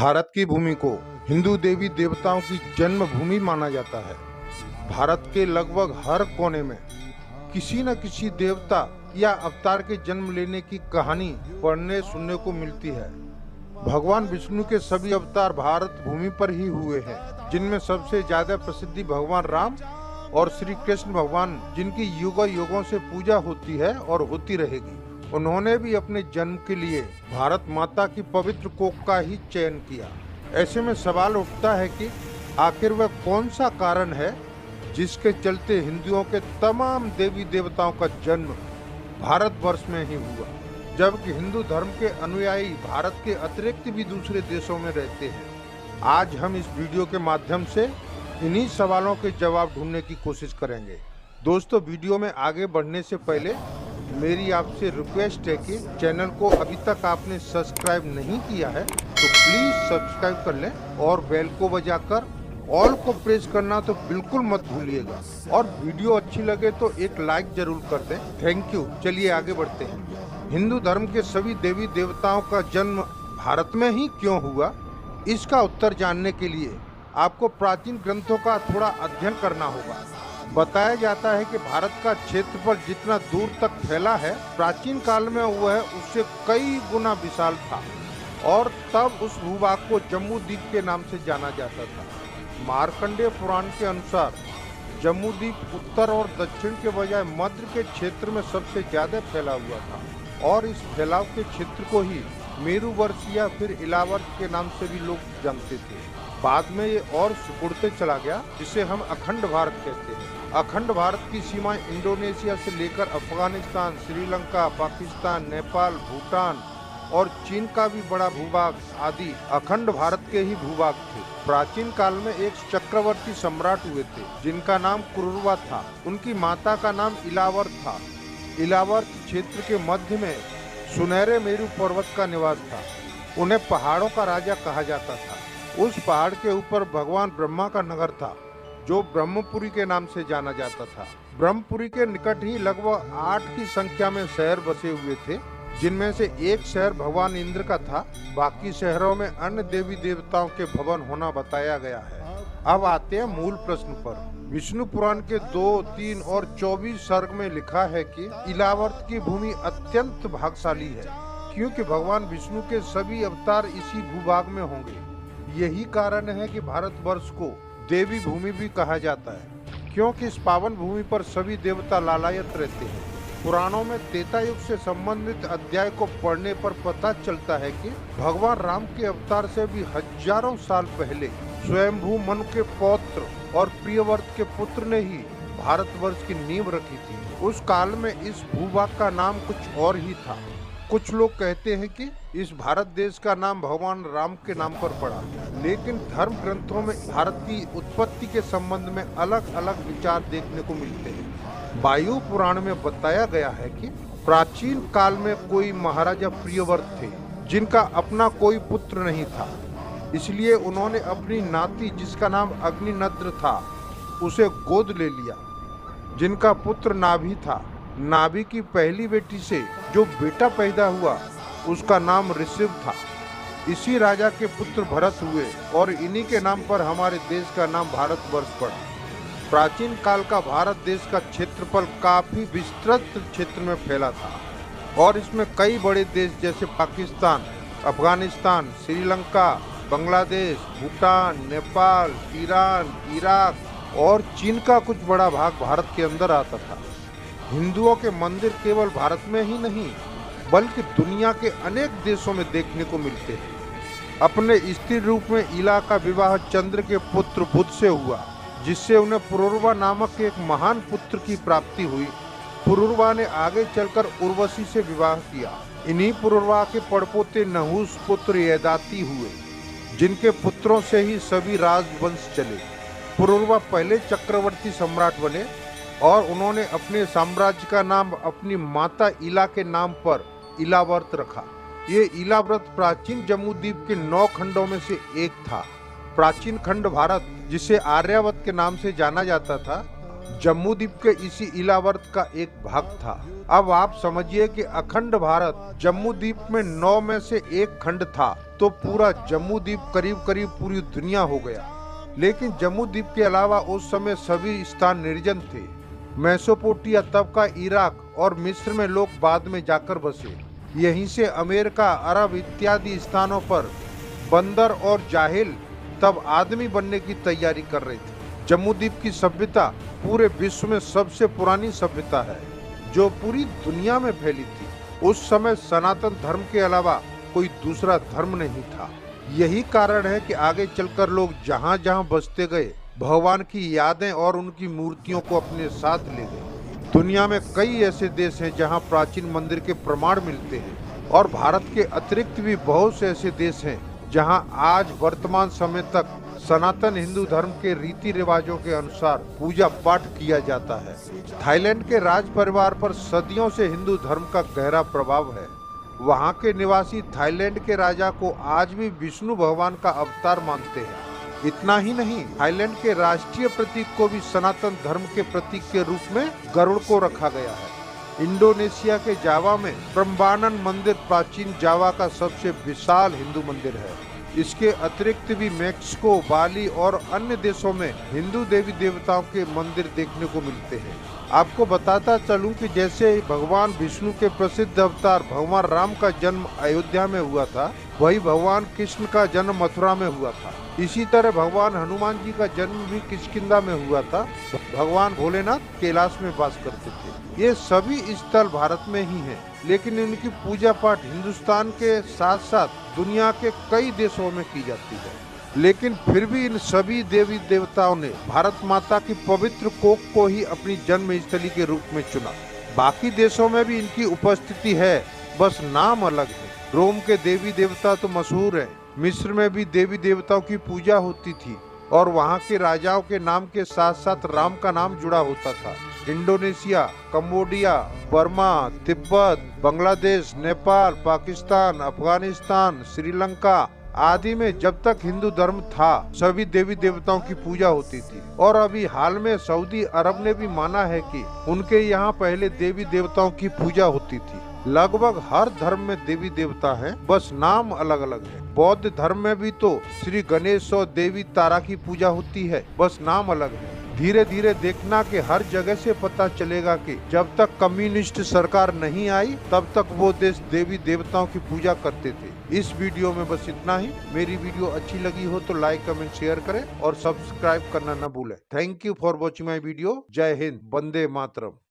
भारत की भूमि को हिंदू देवी देवताओं की जन्मभूमि माना जाता है। भारत के लगभग हर कोने में किसी न किसी देवता या अवतार के जन्म लेने की कहानी पढ़ने सुनने को मिलती है। भगवान विष्णु के सभी अवतार भारत भूमि पर ही हुए हैं, जिनमें सबसे ज्यादा प्रसिद्धि भगवान राम और श्री कृष्ण भगवान, जिनकी युगों युगों से पूजा होती है और होती रहेगी। उन्होंने भी अपने जन्म के लिए भारत माता की पवित्र कोख का ही चयन किया। ऐसे में सवाल उठता है कि आखिर वह कौन सा कारण है जिसके चलते हिंदुओं के तमाम देवी देवताओं का जन्म भारतवर्ष में ही हुआ, जबकि हिंदू धर्म के अनुयायी भारत के अतिरिक्त भी दूसरे देशों में रहते हैं। आज हम इस वीडियो के माध्यम से इन्हीं सवालों के जवाब ढूंढने की कोशिश करेंगे। दोस्तों, वीडियो में आगे बढ़ने से पहले मेरी आपसे रिक्वेस्ट है कि चैनल को अभी तक आपने सब्सक्राइब नहीं किया है तो प्लीज सब्सक्राइब कर लें और बेल को बजाकर ऑल को प्रेस करना तो बिल्कुल मत भूलिएगा, और वीडियो अच्छी लगे तो एक लाइक जरूर कर दें। Thank you. चलिए आगे बढ़ते हैं। हिंदू धर्म के सभी देवी देवताओं का जन्म भारत में ही क्यों हुआ, इसका उत्तर जानने के लिए आपको प्राचीन ग्रंथों का थोड़ा अध्ययन करना होगा। बताया जाता है कि भारत का क्षेत्रफल जितना दूर तक फैला है, प्राचीन काल में वह उससे कई गुना विशाल था, और तब उस भूभाग को जम्बूद्वीप के नाम से जाना जाता था। मार्कंडेय पुराण के अनुसार जम्बूद्वीप उत्तर और दक्षिण के बजाय मध्य के क्षेत्र में सबसे ज्यादा फैला हुआ था, और इस फैलाव के क्षेत्र को ही मेरुवर्ष या फिर इलावर्ष के नाम से भी लोग जानते थे। बाद में ये और सिकुड़ते चला गया, जिसे हम अखंड भारत कहते हैं। अखंड भारत की सीमाएं इंडोनेशिया से लेकर अफगानिस्तान, श्रीलंका, पाकिस्तान, नेपाल, भूटान और चीन का भी बड़ा भूभाग आदि अखंड भारत के ही भूभाग थे। प्राचीन काल में एक चक्रवर्ती सम्राट हुए थे जिनका नाम कुरुरवा था। उनकी माता का नाम इलावर्त था। इलावर्त क्षेत्र के मध्य में सुनहरे मेरु पर्वत का निवास था। उन्हें पहाड़ों का राजा कहा जाता था। उस पहाड़ के ऊपर भगवान ब्रह्मा का नगर था, जो ब्रह्मपुरी के नाम से जाना जाता था। ब्रह्मपुरी के निकट ही लगभग 8 की संख्या में शहर बसे हुए थे, जिनमें से एक शहर भगवान इंद्र का था। बाकी शहरों में अन्य देवी देवताओं के भवन होना बताया गया है। अब आते हैं मूल प्रश्न पर। विष्णु पुराण के 2, 3 और 24 सर्ग में लिखा है कि इलावर्त की भूमि अत्यंत भाग्यशाली है, क्योंकि भगवान विष्णु के सभी अवतार इसी भूभाग में होंगे। यही कारण है कि भारतवर्ष को देवी भूमि भी कहा जाता है, क्योंकि इस पावन भूमि पर सभी देवता लालायत रहते हैं। पुराणों में त्रेता युग से संबंधित अध्याय को पढ़ने पर पता चलता है कि भगवान राम के अवतार से भी हजारों साल पहले स्वयंभू मनु के पौत्र और प्रियव्रत के पुत्र ने ही भारतवर्ष की नींव रखी थी। उस काल में इस भूभाग का नाम कुछ और ही था। कुछ लोग कहते हैं कि इस भारत देश का नाम भगवान राम के नाम पर पड़ा, लेकिन धर्म ग्रंथों में भारत की उत्पत्ति के संबंध में अलग अलग विचार देखने को मिलते हैं। वायु पुराण में बताया गया है कि प्राचीन काल में कोई महाराजा प्रियव्रत थे, जिनका अपना कोई पुत्र नहीं था। इसलिए उन्होंने अपनी नाती, जिसका नाम अग्निनद्र था, उसे गोद ले लिया, जिनका पुत्र नाभि था। नाभि की पहली बेटी से जो बेटा पैदा हुआ, उसका नाम ऋषभ था। इसी राजा के पुत्र भरत हुए, और इन्हीं के नाम पर हमारे देश का नाम भारतवर्ष पड़ा। प्राचीन काल का भारत देश का क्षेत्रफल काफी विस्तृत क्षेत्र में फैला था, और इसमें कई बड़े देश जैसे पाकिस्तान, अफगानिस्तान, श्रीलंका, बांग्लादेश, भूटान, नेपाल, ईरान, इराक और चीन का कुछ बड़ा भाग भारत के अंदर आता था। हिंदुओं के मंदिर केवल भारत में ही नहीं, बल्कि दुनिया के अनेक देशों में देखने को मिलते हैं। अपने स्त्री रूप में इला का विवाह चंद्र के पुत्र बुध से हुआ, जिससे उन्हें पुरुरवा नामक एक महान पुत्र की प्राप्ति हुई। पुरुरवा ने आगे चलकर उर्वशी से विवाह किया। इन्हीं पुरुरवा के पड़पोते नहुस पुत्र यदाति हुए, जिनके पुत्रों से ही सभी राजवंश चले। पुरुरवा पहले चक्रवर्ती सम्राट बने, और उन्होंने अपने साम्राज्य का नाम अपनी माता इला के नाम पर इलावर्त रखा। ये इलावर्त प्राचीन जम्बूद्वीप के 9 खंडों में से एक था। प्राचीन खंड भारत, जिसे आर्यावर्त के नाम से जाना जाता था, जम्मू द्वीप के इसी इलावर्त का एक भाग था। अब आप समझिए कि अखंड भारत जम्मू द्वीप में 9 में से एक खंड था, तो पूरा जम्मू द्वीप करीब करीब पूरी दुनिया हो गया। लेकिन जम्मू द्वीप के अलावा उस समय सभी स्थान निर्जन थे। मेसोपोटामिया, तब का इराक और मिस्र में लोग बाद में जाकर बसे। यहीं से अमेरिका, अरब इत्यादि स्थानों पर बंदर और जाहिल तब आदमी बनने की तैयारी कर रहे थे। जम्मू द्वीप की सभ्यता पूरे विश्व में सबसे पुरानी सभ्यता है, जो पूरी दुनिया में फैली थी। उस समय सनातन धर्म के अलावा कोई दूसरा धर्म नहीं था। यही कारण है कि आगे चलकर लोग जहाँ जहाँ बसते गए, भगवान की यादें और उनकी मूर्तियों को अपने साथ ले गए। दुनिया में कई ऐसे देश हैं जहाँ प्राचीन मंदिर के प्रमाण मिलते हैं, और भारत के अतिरिक्त भी बहुत से ऐसे देश हैं जहाँ आज वर्तमान समय तक सनातन हिंदू धर्म के रीति रिवाजों के अनुसार पूजा पाठ किया जाता है। थाईलैंड के राज परिवार पर सदियों से हिंदू धर्म का गहरा प्रभाव है। वहाँ के निवासी थाईलैंड के राजा को आज भी विष्णु भगवान का अवतार मानते हैं। इतना ही नहीं, थाईलैंड के राष्ट्रीय प्रतीक को भी सनातन धर्म के प्रतीक के रूप में गरुड़ को रखा गया है। इंडोनेशिया के जावा में प्रम्बानन मंदिर प्राचीन जावा का सबसे विशाल हिंदू मंदिर है। इसके अतिरिक्त भी मैक्सिको, बाली और अन्य देशों में हिंदू देवी देवताओं के मंदिर देखने को मिलते हैं। आपको बताता चलूं कि जैसे भगवान विष्णु के प्रसिद्ध अवतार भगवान राम का जन्म अयोध्या में हुआ था, वही भगवान कृष्ण का जन्म मथुरा में हुआ था। इसी तरह भगवान हनुमान जी का जन्म भी किष्किंधा में हुआ था। भगवान भोलेनाथ कैलाश में वास करते थे। ये सभी स्थल भारत में ही हैं, लेकिन इनकी पूजा पाठ हिंदुस्तान के साथ साथ दुनिया के कई देशों में की जाती है। लेकिन फिर भी इन सभी देवी देवताओं ने भारत माता की पवित्र कोख को ही अपनी जन्म स्थली के रूप में चुना। बाकी देशों में भी इनकी उपस्थिति है, बस नाम अलग है। रोम के देवी देवता तो मशहूर है। मिस्र में भी देवी देवताओं की पूजा होती थी, और वहाँ के राजाओं के नाम के साथ साथ राम का नाम जुड़ा होता था। Indonesia, Cambodia, Burma, Tibet, Bangladesh, Nepal, Pakistan, Afghanistan, Sri Lanka आदि में जब तक हिंदू धर्म था, सभी देवी देवताओं की पूजा होती थी। और अभी हाल में सऊदी अरब ने भी माना है कि उनके यहाँ पहले देवी देवताओं की पूजा होती थी। लगभग हर धर्म में देवी देवता हैं, बस नाम अलग अलग है। बौद्ध धर्म में भी तो श्री गणेश और देवी तारा की पूजा होती है, बस नाम अलग है। धीरे धीरे देखना कि हर जगह से पता चलेगा कि जब तक कम्युनिस्ट सरकार नहीं आई, तब तक वो देश देवी देवताओं की पूजा करते थे। इस वीडियो में बस इतना ही। मेरी वीडियो अच्छी लगी हो तो लाइक, कमेंट, शेयर करें और सब्सक्राइब करना न भूलें। Thank you for watching my video. जय हिंद, वंदे मातरम।